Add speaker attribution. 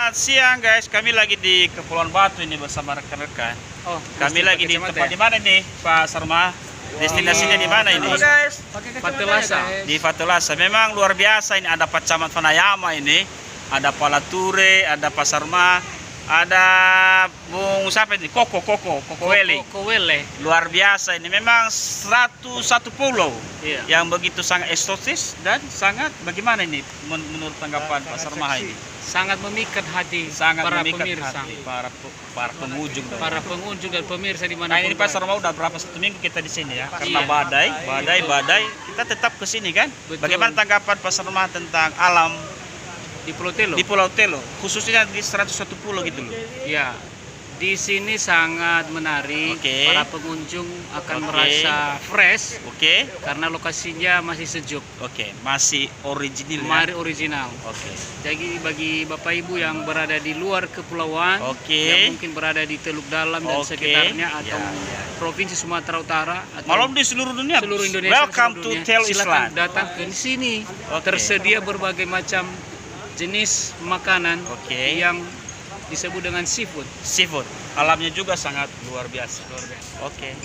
Speaker 1: Selamat siang guys, kami lagi di Kepulauan Batu ini bersama rekan-rekan. Kami lagi di tempat di mana nih, Pak Sarma? Destinasinya di mana ini?
Speaker 2: Guys,
Speaker 3: Fatulasa.
Speaker 1: Di Fatulasa. Memang luar biasa ini, ada Pacamat Fanayama ini, ada Palature, ada Pak Sarma, ada Bung siapa ini? Koko Weli.
Speaker 3: Kowele.
Speaker 1: Luar biasa ini, memang satu pulau
Speaker 3: Iya.
Speaker 1: yang begitu sangat eksotis dan sangat bagaimana ini menurut tanggapan Pak Sarma ini?
Speaker 3: Sangat memikat hati
Speaker 1: Sangat
Speaker 3: para
Speaker 1: memikat
Speaker 3: pemirsa.
Speaker 1: hati para pengunjung.
Speaker 3: Para pengunjung dan pemirsa di mana
Speaker 1: Nah ini Pak Sarma udah berapa satu minggu kita di sini ya, karena badai, kita tetap ke sini kan.
Speaker 3: Betul.
Speaker 1: Bagaimana tanggapan Pak Sarma tentang alam
Speaker 3: di Pulau Telo.
Speaker 1: di Pulau Telo, khususnya di 101 pulau gitu loh.
Speaker 3: Ya. Di sini sangat menarik.
Speaker 1: Oke.
Speaker 3: Para pengunjung akan
Speaker 1: Oke.
Speaker 3: merasa fresh
Speaker 1: Oke,
Speaker 3: karena lokasinya masih sejuk.
Speaker 1: masih original ya.
Speaker 3: Mari original.
Speaker 1: Oke,
Speaker 3: Jadi bagi Bapak Ibu yang berada di luar kepulauan,
Speaker 1: Oke.
Speaker 3: yang mungkin berada di Teluk Dalam dan
Speaker 1: Oke.
Speaker 3: sekitarnya atau
Speaker 1: Ya.
Speaker 3: Provinsi Sumatera Utara atau
Speaker 1: malam di seluruh dunia.
Speaker 3: seluruh Indonesia,
Speaker 1: Welcome
Speaker 3: seluruh
Speaker 1: to
Speaker 3: dunia,
Speaker 1: Telo
Speaker 3: silakan
Speaker 1: Island.
Speaker 3: datang ke sini.
Speaker 1: Oke.
Speaker 3: Tersedia berbagai macam jenis makanan
Speaker 1: Oke.
Speaker 3: yang disebut dengan seafood.
Speaker 1: Seafood, alamnya juga sangat luar biasa. Oke.